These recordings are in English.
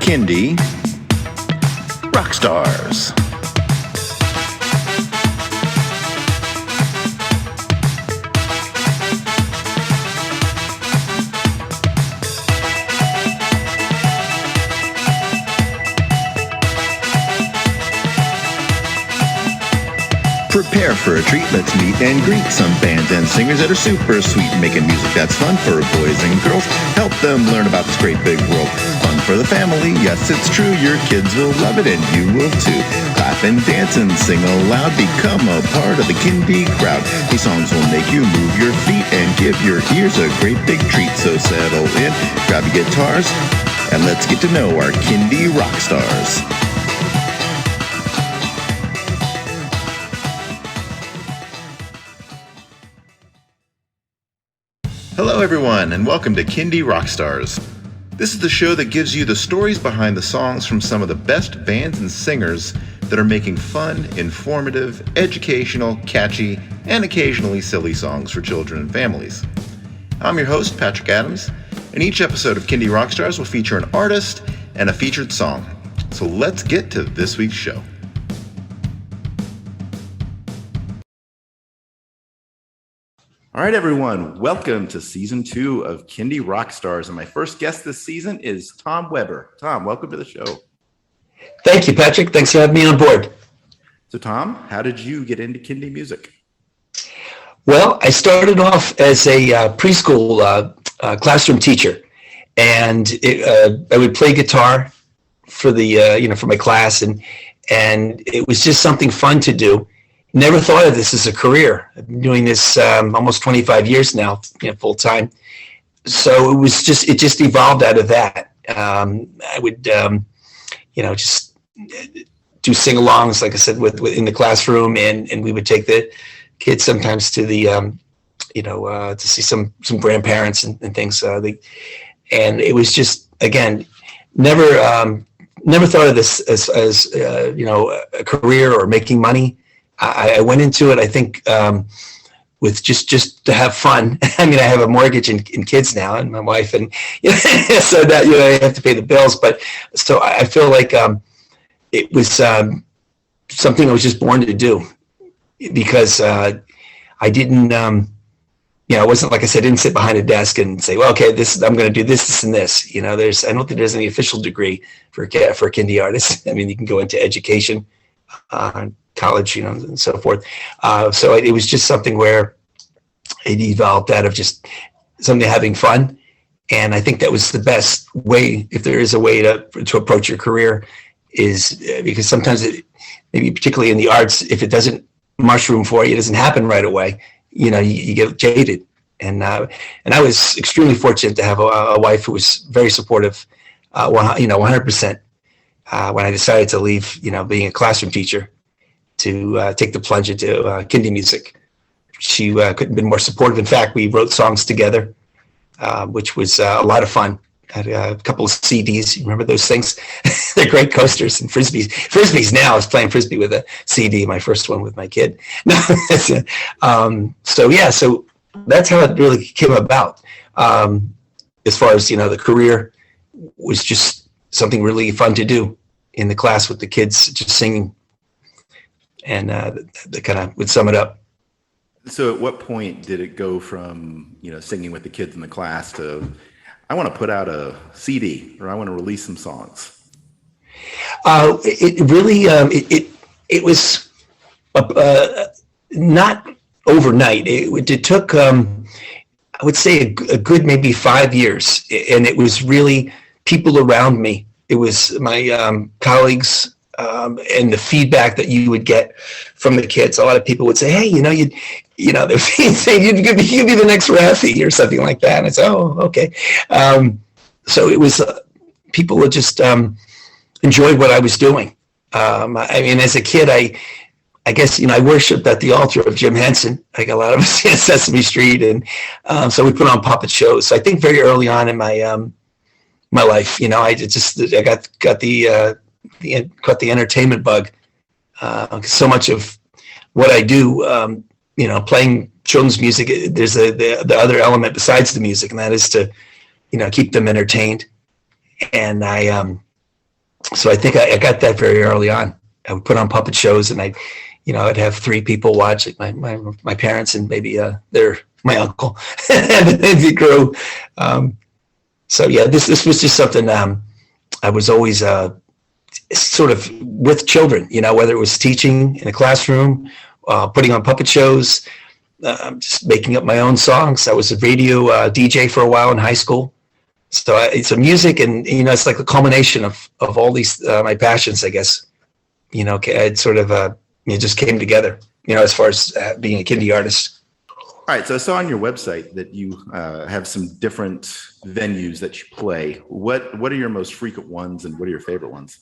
Kindie Rock Stars. Prepare for a treat, let's meet and greet some bands and singers that are super sweet, making music that's fun for boys and girls. Help them learn about this great big world. Fun for the family, yes it's true, your kids will love it and you will too. Clap and dance and sing aloud, become a part of the Kindie crowd. These songs will make you move your feet and give your ears a great big treat. So settle in, grab your guitars, and let's get to know our Kindie Rock Stars. Hello everyone, and welcome to Kindie Rock Stars. This is the show that gives you the stories behind the songs from some of the best bands and singers that are making fun, informative, educational, catchy, and occasionally silly songs for children and families. I'm your host, Patrick Adams, and each episode of Kindie Rock Stars will feature an artist and a featured song. So let's get to this week's show. All right, everyone, welcome to Season 2 of Kindie Rock Stars. And my first guest this season is Tom WEBER. Tom, welcome to the show. Thank you, Patrick. Thanks for having me on board. So, Tom, how did you get into Kindie music? Well, I started off as a preschool classroom teacher, and I would play guitar for the for my class, and it was just something fun to do. Never thought of this as a career. I've been doing this almost 25 years now, full time. So it just evolved out of that. I would, just do sing-alongs, like I said, in the classroom, and we would take the kids sometimes to the, to see some grandparents and things. And it was just, again, never thought of this as a career or making money. I went into it, I think, with just to have fun. I mean, I have a mortgage and kids now, and my wife, and so that I have to pay the bills. But so I feel like it was something I was just born to do, because I didn't, it wasn't like I said, I didn't sit behind a desk and say, well, okay, I'm going to do this, and this. I don't think there's any official degree for a Kindie artist. I mean, you can go into education. College, and so forth. So it was just something where it evolved out of just something having fun. And I think that was the best way, if there is a way to approach your career, is because sometimes maybe particularly in the arts, if it doesn't mushroom for you, it doesn't happen right away, you get jaded. And I was extremely fortunate to have a wife who was very supportive, 100%. When I decided to leave, being a classroom teacher, to take the plunge into Kindie music. She couldn't have been more supportive. In fact, we wrote songs together, which was a lot of fun. Had a couple of CDs. You remember those things? They're great coasters and frisbees. Frisbees now. I was playing frisbee with a CD, my first one with my kid. So that's how it really came about. As far as, the career was just something really fun to do in the class with the kids, just singing. And that kind of would sum it up. So at what point did it go from, singing with the kids in the class to, I want to put out a CD, or I want to release some songs? It really, it was not overnight. It took, I would say, a good maybe 5 years. And it was really people around me. It was my colleagues, and the feedback that you would get from the kids. A lot of people would say, hey, they're saying you could be the next Raffi or something like that. And I said, oh, okay. So it was, people would just enjoy what I was doing. I mean, as a kid, I guess, I worshiped at the altar of Jim Henson, like a lot of us in Sesame Street. And so we put on puppet shows. So I think very early on in my life, I got the entertainment bug. So much of what I do, playing children's music, there's the other element besides the music, and that is to, keep them entertained. And I So I think I got that very early on. I would put on puppet shows, and I'd have three people watch, like my parents and maybe my uncle, and then it grew. So yeah, this was just something I was always sort of with children, whether it was teaching in a classroom, putting on puppet shows, just making up my own songs. I was a radio DJ for a while in high school. So it's a music, and it's like the culmination of all these my passions, I guess. It sort of it just came together. As far as being a Kindie artist. All right, so I saw on your website that you have some different venues that you play. What are your most frequent ones, and what are your favorite ones?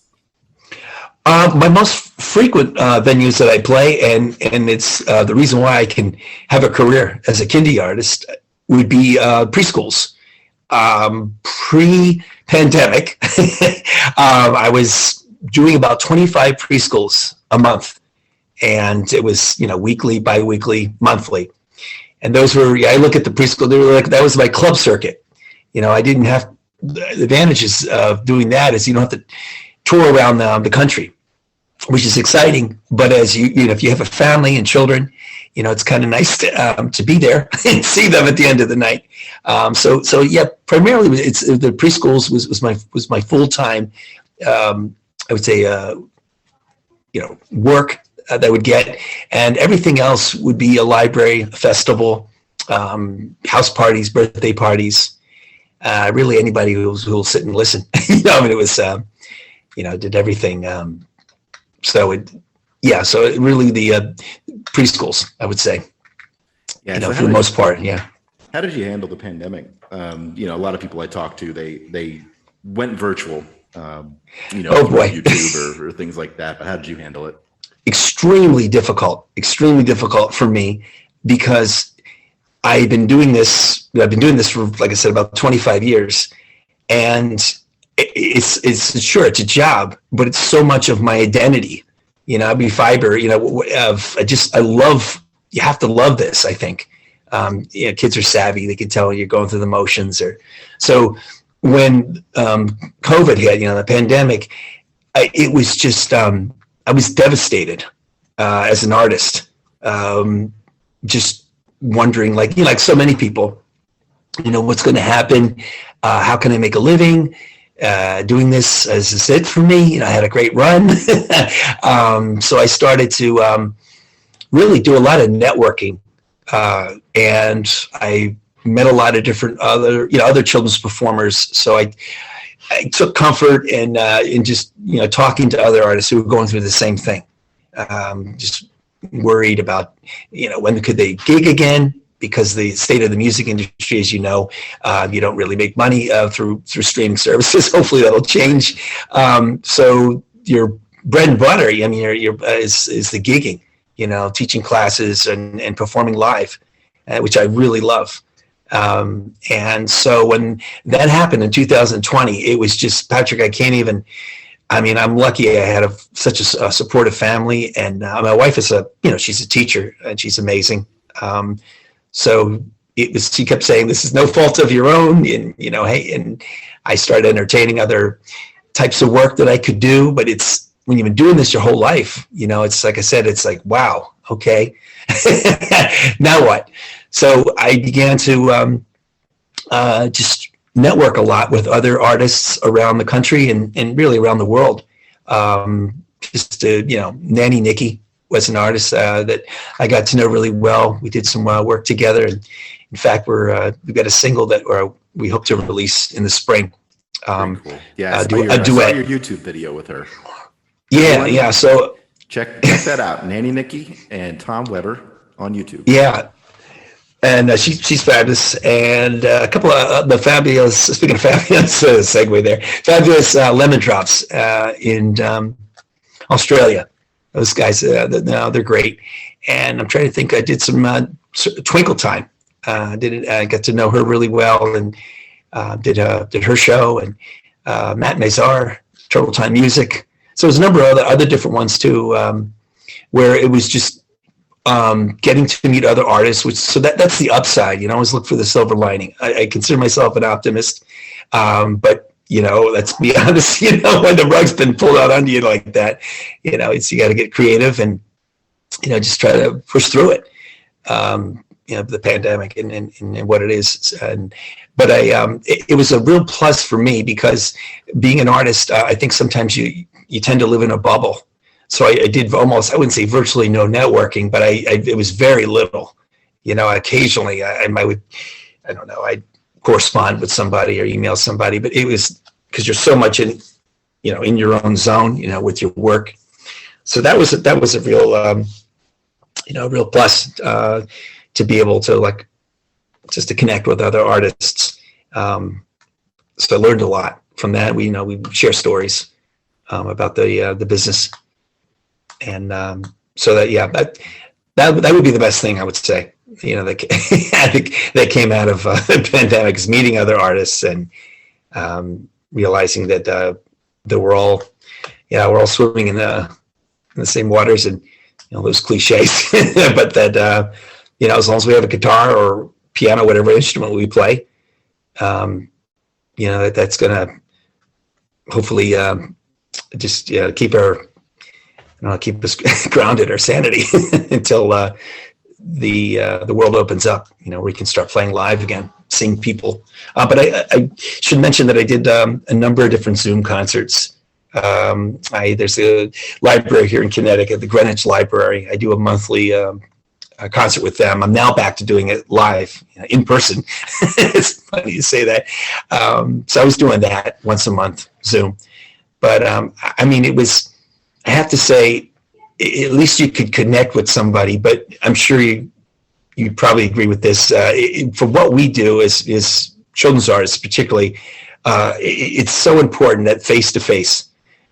My most frequent venues that I play, and it's the reason why I can have a career as a Kindie artist, would be preschools. Pre-pandemic, I was doing about 25 preschools a month, and it was weekly, bi-weekly, monthly. And those were, I look at the preschool, they were like, that was my club circuit. I didn't have the advantages of doing that is you don't have to tour around the country, which is exciting. But as if you have a family and children, it's kind of nice to be there and see them at the end of the night. So yeah, primarily it's the preschools was my full time. I would say work that I would get, and everything else would be a library, a festival, house parties, birthday parties. Really, anybody who'll sit and listen. It was did everything. So it really the preschools, I would say. Yeah, so for the most part, yeah. How did you handle the pandemic? A lot of people I talked to, they went virtual. Oh boy, YouTube or things like that. But how did you handle it? Extremely difficult for me, because I've been doing this for, like I said, about 25 years, and it's sure it's a job, but it's so much of my identity. I'd be fiber. I love. You have to love this. I think. Kids are savvy; they can tell you're going through the motions. So when COVID hit, the pandemic, it was just. I was devastated as an artist, just wondering, like so many people, what's going to happen? How can I make a living? Doing this, is this it for me? I had a great run. So I started to really do a lot of networking, and I met a lot of different other children's performers. So I took comfort in just talking to other artists who were going through the same thing. Just worried about when could they gig again, because the state of the music industry, as you don't really make money through streaming services. Hopefully that'll change. So your bread and butter, is the gigging. Teaching classes and performing live, which I really love. And so when that happened in 2020, it was just, Patrick, I'm lucky I had such a supportive family, and my wife is she's a teacher, and she's amazing. So she kept saying, this is no fault of your own. And, hey, and I started entertaining other types of work that I could do, but it's, when you've been doing this your whole life, it's like I said, it's like, wow, okay, now what? So I began to just network a lot with other artists around the country and really around the world. Nanny Nikki was an artist that I got to know really well. We did some work together. And in fact, we've got a single that we hope to release in the spring. Cool. Yeah, a duet. I saw your YouTube video with her. Yeah. So check that out, Nanny Nikki and Tom Weber on YouTube. Yeah. And she's fabulous, and a couple of the fabulous. Speaking of fabulous, segue there. Fabulous Lemon Drops in Australia. Those guys, they're great. And I'm trying to think. I did some Twinkle Time. I got to know her really well, and did her show, and Matt Mazar, Total Time Music. So there's a number of other different ones too, where it was just. Getting to meet other artists, that's the upside. Always look for the silver lining. I consider myself an optimist, but let's be honest, when the rug's been pulled out under you like that, you got to get creative and, just try to push through it. The pandemic and what it is. But it was a real plus for me because being an artist, I think sometimes you tend to live in a bubble. So I did almost, I wouldn't say virtually no networking, but it was very little. Occasionally I'd correspond with somebody or email somebody, but it was because you're so much in your own zone, with your work. So that was a real, real plus to be able to just to connect with other artists. So I learned a lot from that. We share stories about the business, and so that would be the best thing I would say. That came out of the pandemic is meeting other artists and realizing that we're all swimming in the same waters, and those cliches, but that as long as we have a guitar or piano, whatever instrument we play, that's gonna hopefully just keep us grounded or sanity until the world opens up, where we can start playing live again, seeing people. But I should mention that I did a number of different Zoom concerts. There's a library here in Connecticut, the Greenwich Library. I do a monthly concert with them. I'm now back to doing it live, in person. It's funny to say that. So I was doing that once a month, Zoom. But I have to say, at least you could connect with somebody, but I'm sure you probably agree with this. For what we do is children's artists particularly, it's so important that face-to-face,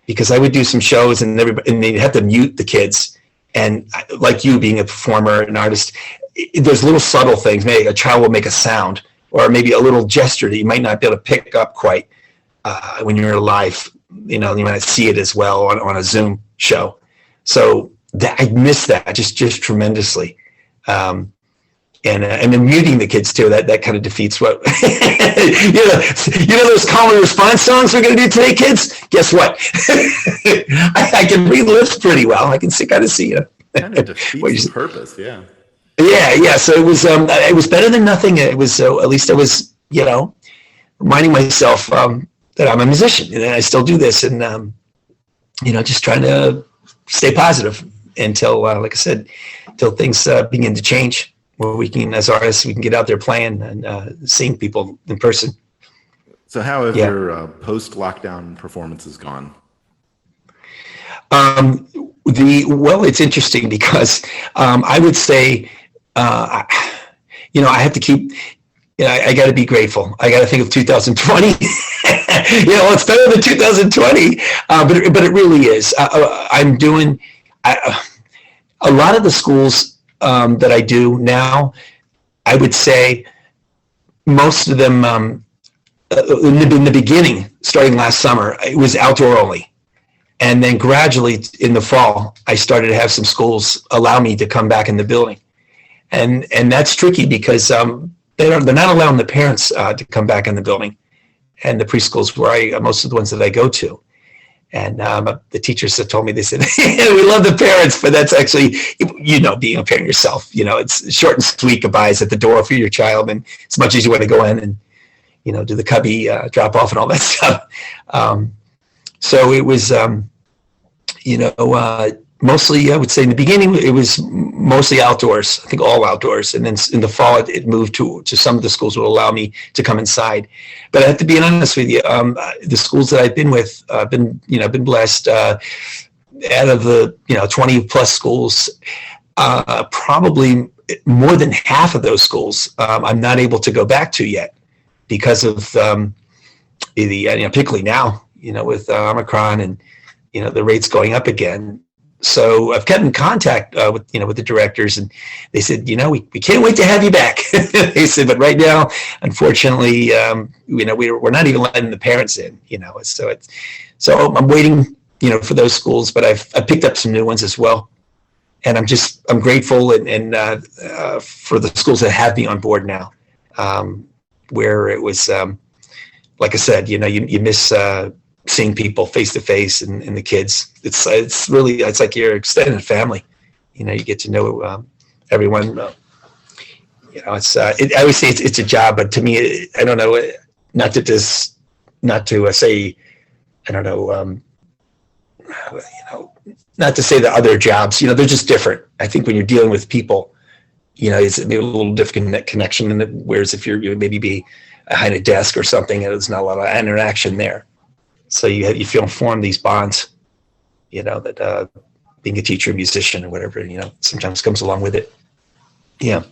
because I would do some shows and they'd have to mute the kids. And like you being a performer, an artist, there's little subtle things. Maybe a child will make a sound, or maybe a little gesture that you might not be able to pick up quite when you're live. You might not see it as well on a Zoom show. So I miss that just tremendously. And then muting the kids too, that kind of defeats what, those call and response songs we're going to do today, kids? Guess what? I can read pretty well. I can kind of see you. Kind of defeats the purpose, yeah. Yeah. So it was better than nothing. It was, at least I was, reminding myself that I'm a musician and I still do this, and, just trying to stay positive until, like I said, until things begin to change, where we can, as artists, we can get out there playing and seeing people in person. So how have your post-lockdown performances gone? It's interesting because I would say, I have to keep, I got to be grateful. I got to think of 2020. It's better than 2020, but it really is. I'm doing a lot of the schools that I do now. I would say most of them in the beginning, starting last summer, it was outdoor only, and then gradually in the fall, I started to have some schools allow me to come back in the building, and that's tricky because they're not allowing the parents to come back in the building. And the preschools where most of the ones that I go to. And the teachers have told me, they said, we love the parents, but that's actually, being a parent yourself, it's short and sweet goodbyes at the door for your child. And as much as you want to go in and, do the cubby drop off and all that stuff. So it was, mostly, I would say in the beginning, it was mostly outdoors, I think all outdoors. And then in the fall, it moved to some of the schools will allow me to come inside. But I have to be honest with you, the schools that I've been with, been blessed. Out of the, 20 plus schools, probably more than half of those schools, I'm not able to go back to yet because of particularly now, with Omicron and, the rates going up again. So I've kept in contact with the directors, and they said, we can't wait to have you back. They said, but right now, unfortunately, we're not even letting the parents in. So I'm waiting, for those schools, but I've picked up some new ones as well, and I'm grateful and for the schools that have me on board now, where it was like I said, you miss seeing people face to face and the kids. It's really, it's like your extended family. You get to know everyone. It's I always say it's a job, but to me, I don't know. Not to say, I don't know. Not to say that other jobs, they're just different. I think when you're dealing with people, it's maybe a little different connection. Whereas if you're maybe be behind a desk or something, there's not a lot of interaction there. So you feel form these bonds, that being a teacher, musician, or whatever, sometimes comes along with it. Yeah.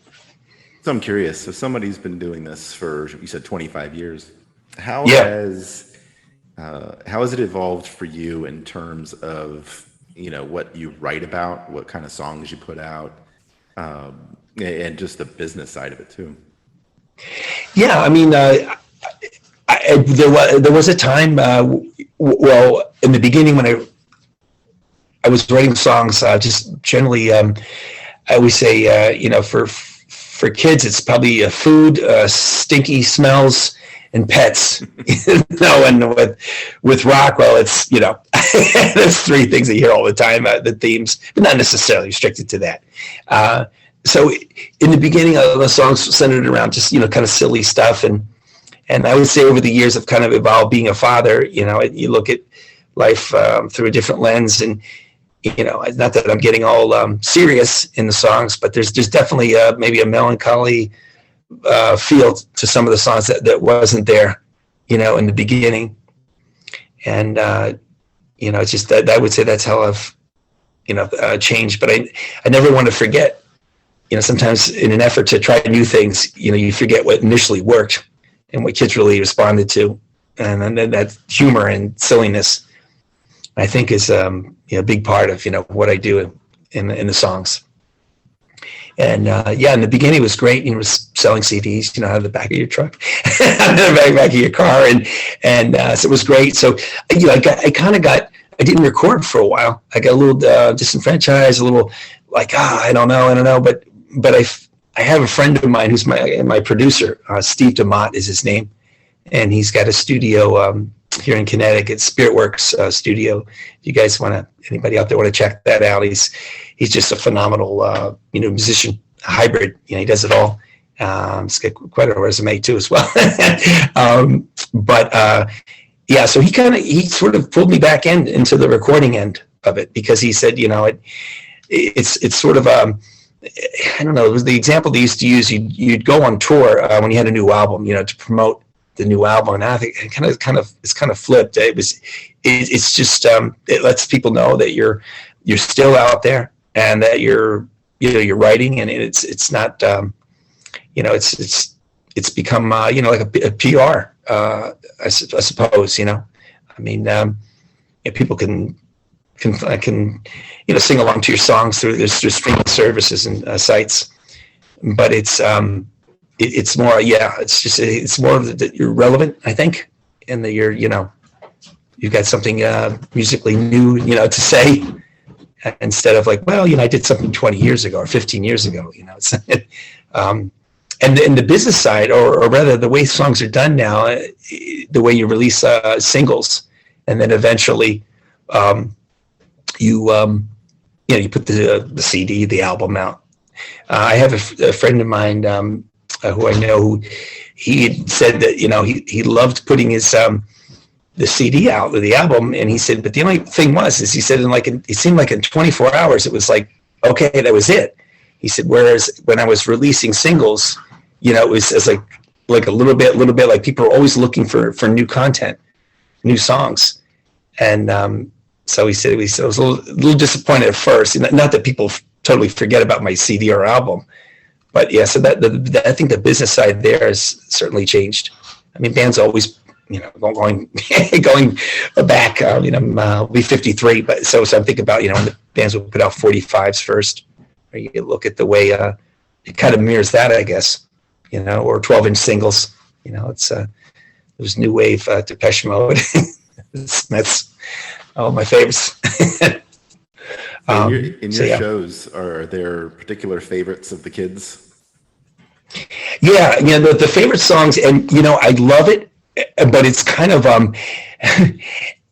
So I'm curious. So somebody's been doing this for, you said 25 years. How has it evolved for you in terms of, what you write about, what kind of songs you put out, and just the business side of it too? Yeah, I mean, there was a time, well, in the beginning when I was writing songs, just generally, I always say, for kids, it's probably food, stinky smells, and pets. And with rock, well, it's there's three things that you hear all the time, the themes, but not necessarily restricted to that. So in the beginning, the songs centered around just kind of silly stuff, and I would say over the years I've kind of evolved. Being a father, you look at life through a different lens, and not that I'm getting all serious in the songs, but there's definitely maybe a melancholy feel to some of the songs that wasn't there, in the beginning. And it's just that I would say that's how I've changed. But I never want to forget. Sometimes in an effort to try new things, you forget what initially worked and what kids really responded to, and then that humor and silliness, I think, is a big part of what I do in the songs. And in the beginning it was great. It was selling CDs, out of the back of your truck, out of the back of your car, and so it was great. So I didn't record for a while. I got a little disenfranchised, a little like I don't know, but I have a friend of mine who's my producer, Steve DeMott is his name, and he's got a studio here in Connecticut, Spiritworks studio. If you guys anybody out there want to check that out, he's just a phenomenal musician, hybrid. He does it all. He's got quite a resume too as well. So he sort of pulled me back into the recording end of it, because he said, it's sort of I don't know, it was the example they used to use. You'd go on tour when you had a new album, to promote the new album. And I think it's kind of flipped. It's just it lets people know that you're still out there, and that you're writing, and it's not it's become like a PR, I suppose. I mean, people can sing along to your songs through streaming services and sites, but it's more, it's more that you're relevant, I think, and that you've got something musically new, to say, instead of like, well, I did something 20 years ago or 15 years ago, it's, and the business side, or rather the way songs are done now, the way you release singles, and then eventually you put the CD, the album out. I have a friend of mine who I know, who he had said that he loved putting his the CD out, the album, and he said, but the only thing is he said it seemed like in 24 hours it was like, okay, that was it. He said, whereas when I was releasing singles, it was like a little bit like people were always looking for new content, new songs, and so he said I was a little disappointed at first. Not that people totally forget about my CD or album, but yeah. So that I think the business side there has certainly changed. I mean, bands always, going back. I'll be 53, but so I'm thinking about when the bands would put out 45s first, or you look at the way it kind of mirrors that, I guess, or 12-inch singles. It's there's new wave Depeche Mode. That's all my favorites. In your shows, are there particular favorites of the kids? Yeah, the favorite songs, and I love it. but it's kind of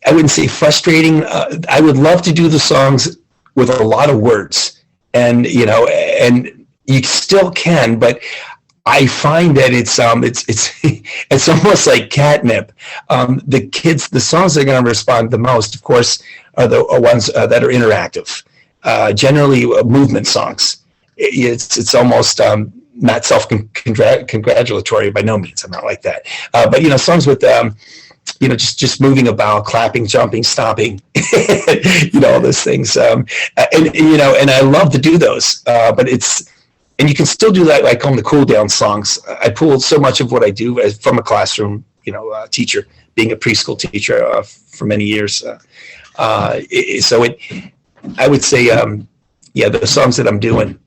I wouldn't say frustrating. I would love to do the songs with a lot of words, and and you still can, but I find that it's it's almost like catnip. The songs that are going to respond the most, of course, are the ones that are interactive. Generally, movement songs. It's almost not self-congratulatory by no means. I'm not like that. But songs with just moving about, clapping, jumping, stomping, all those things. And I love to do those. But and you can still do that. I call them the cool down songs. I pulled so much of what I do from a classroom, teacher, being a preschool teacher for many years. I would say, the songs that I'm doing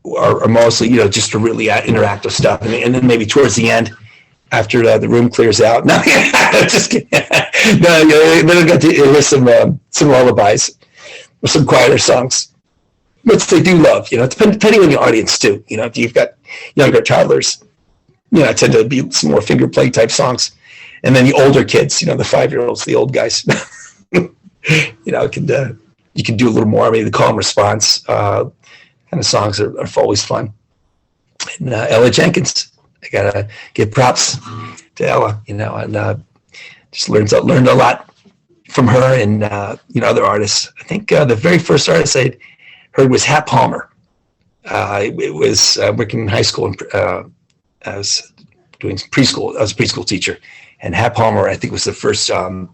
are mostly, just a really interactive stuff. And then maybe towards the end, after the room clears out. No, just kidding. No, then I got to hear some lullabies or some quieter songs, which they do love. Depending on the audience too. If you've got younger toddlers, I tend to be some more finger play type songs, and then the older kids, the 5-year-olds, the old guys, you can do a little more. Maybe the call and response kind of songs are always fun. And Ella Jenkins. I gotta give props to Ella, and just learned a lot from her and other artists. I think the very first artist I heard was Hat Palmer. It was working in high school, and I was doing preschool. I was a preschool teacher, and Hat Palmer, I think, was the first. I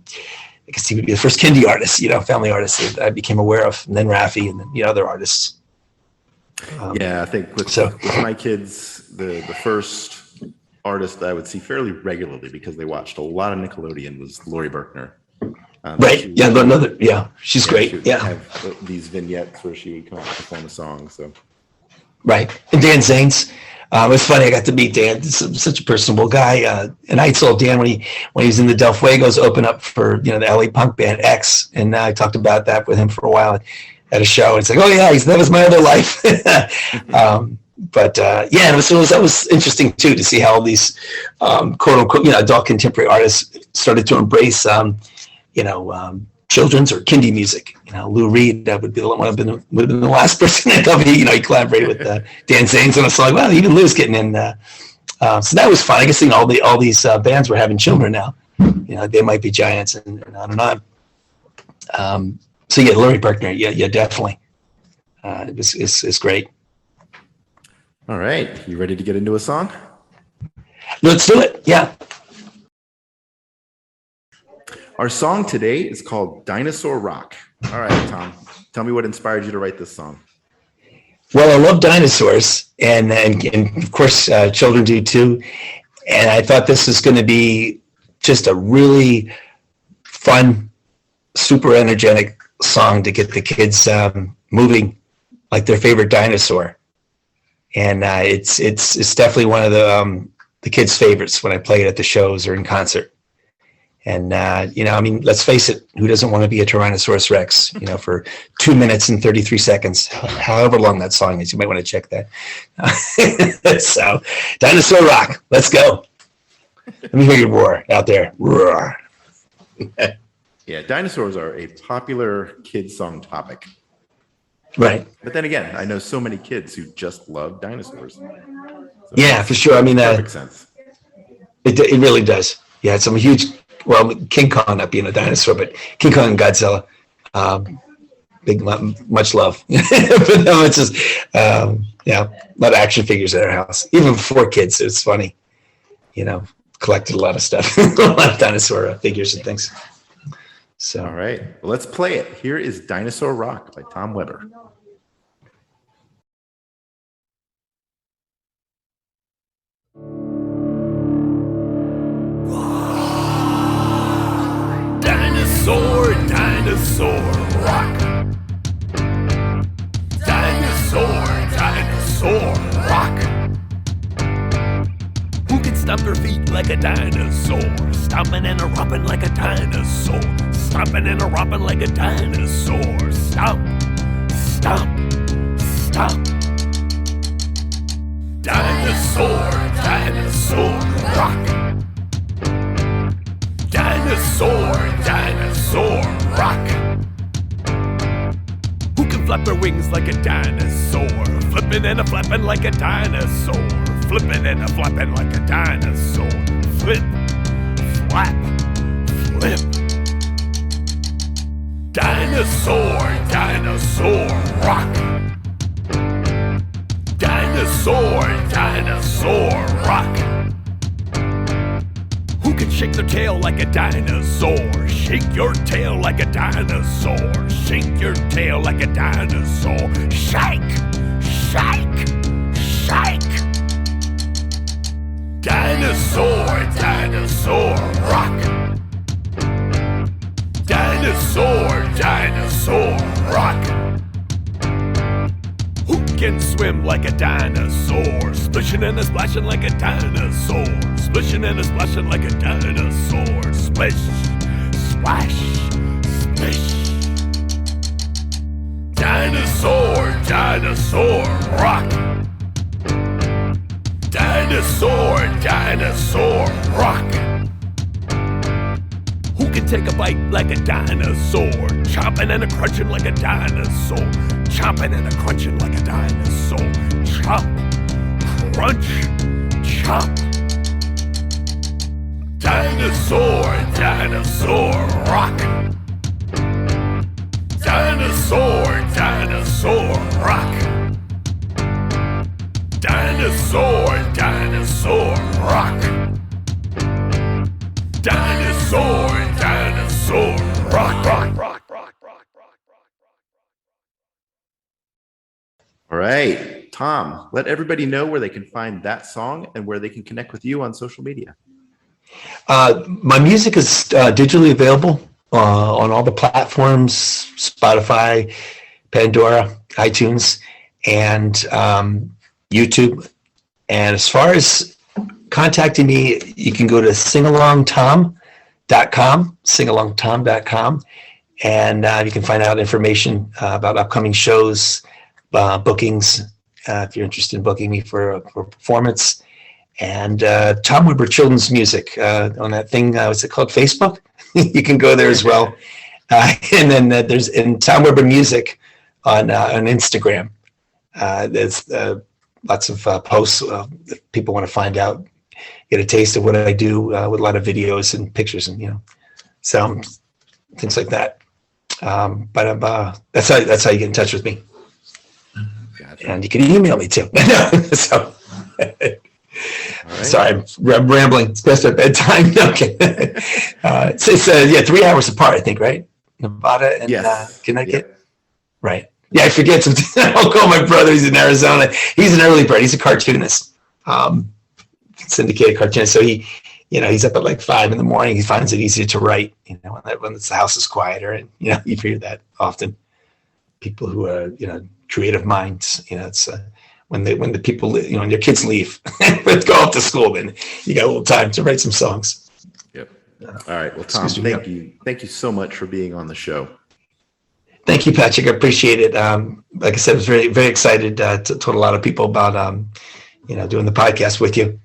guess he would be the first Kindie artist, family artist that I became aware of, and then Raffi, and then other artists. I think with my kids, the first artist that I would see fairly regularly because they watched a lot of Nickelodeon was Lori Berkner. Right. She's great. She would have these vignettes where she would come out and perform a song. So. Right. And Dan Zanes. It was funny. I got to meet Dan. Such a personable guy. And I saw Dan when he was in the Del Fuegos open up for, the LA punk band X. And I talked about that with him for a while at a show. It's like, oh yeah, that was my other life. That was interesting too, to see how all these quote unquote, adult contemporary artists started to embrace, children's or Kindie music. Lou Reed, that would be the one would have been the last person that told me, he collaborated with Dan Zanes on a song. Well, even Lou's getting in. So that was fun. I guess all these bands were having children now. They Might Be Giants and on and on. Lori Berkner, definitely. It's great. All right, you ready to get into a song? Let's do it. Yeah. Our song today is called Dinosaur Rock. All right, Tom, tell me what inspired you to write this song. Well, I love dinosaurs, and of course, children do too. And I thought this was going to be just a really fun, super energetic song to get the kids moving like their favorite dinosaur. And it's definitely one of the kids' favorites when I play it at the shows or in concert. And let's face it, who doesn't want to be a Tyrannosaurus Rex? For 2 minutes and 33 seconds, however long that song is. You might want to check that. So, Dinosaur Rock, let's go. Let me hear you roar out there. Roar. Yeah, dinosaurs are a popular kids song topic. Right. But then again, I know so many kids who just love dinosaurs. So yeah, for sure. Perfect sense. It really does. Yeah, it's some huge, King Kong not being a dinosaur, but King Kong and Godzilla. Much love. For them, it's just, a lot of action figures at our house. Even before kids, it's funny. Collected a lot of stuff. A lot of dinosaur figures and things. So. All right, well, let's play it. Here is Dinosaur Rock by Tom WEBER. Dinosaur, dinosaur, rock. Dinosaur, dinosaur, rock. Who can stomp their feet like a dinosaur? Stomping and a romping like a dinosaur. Stomping and a romping like a dinosaur. Stomp, stomp, stomp. Dinosaur, dinosaur, rock. Dinosaur Rock. Who can flap their wings like a dinosaur? Flipping and a flapping like a dinosaur. Flipping and a flapping like a dinosaur. Flip, flap, flip. Dinosaur Rock. Dinosaur Rock. Who can shake their tail like a dinosaur? Shake your tail like a dinosaur. Shake your tail like a dinosaur. Shake, shake, shake. Dinosaur Rock. Dinosaur Rock. Who can swim like a dinosaur? Splishing and a splashing like a dinosaur. Splishing and a splashing like a dinosaur. Splish, splash, splish. Dinosaur Rock. Dinosaur Rock. Who can take a bite like a dinosaur? Chomping and a crunching like a dinosaur. Chomping and a crunching like a dinosaur. Chomp, crunch, chomp. Dinosaur Rock. Dinosaur Rock. Dinosaur Rock. Dinosaur Rock. All right, Tom, let everybody know where they can find that song and where they can connect with you on social media. My music is digitally available on all the platforms, Spotify, Pandora, iTunes, and YouTube. And as far as contacting me, you can go to singalongtom.com, and you can find out information about upcoming shows, bookings, if you're interested in booking me for a performance. And Tom Weber Children's Music on that thing, what's it called, Facebook? You can go there as well. And then there's Tom Weber Music on Instagram. There's lots of posts if people want to find out, get a taste of what I do with a lot of videos and pictures and so things like that. But that's how you get in touch with me. Gotcha. And you can email me too. So. Right. Sorry, I'm rambling. It's past our bedtime. Okay. It's 3 hours apart, I think, right? Nevada and Connecticut. Yeah. Right. Yeah, I forget sometimes. I'll call my brother. He's in Arizona. He's an early bird. He's a cartoonist, syndicated cartoonist. So he's up at like 5 a.m. He finds it easier to write, when the house is quieter, and you hear that often. People who are creative minds. It's when the people when your kids leave, let's go off to school. Then you got a little time to write some songs. Yep. All right. Well, Tom, thank you so much for being on the show. Thank you, Patrick. I appreciate it. Like I said, I was very, very excited to told a lot of people about, doing the podcast with you.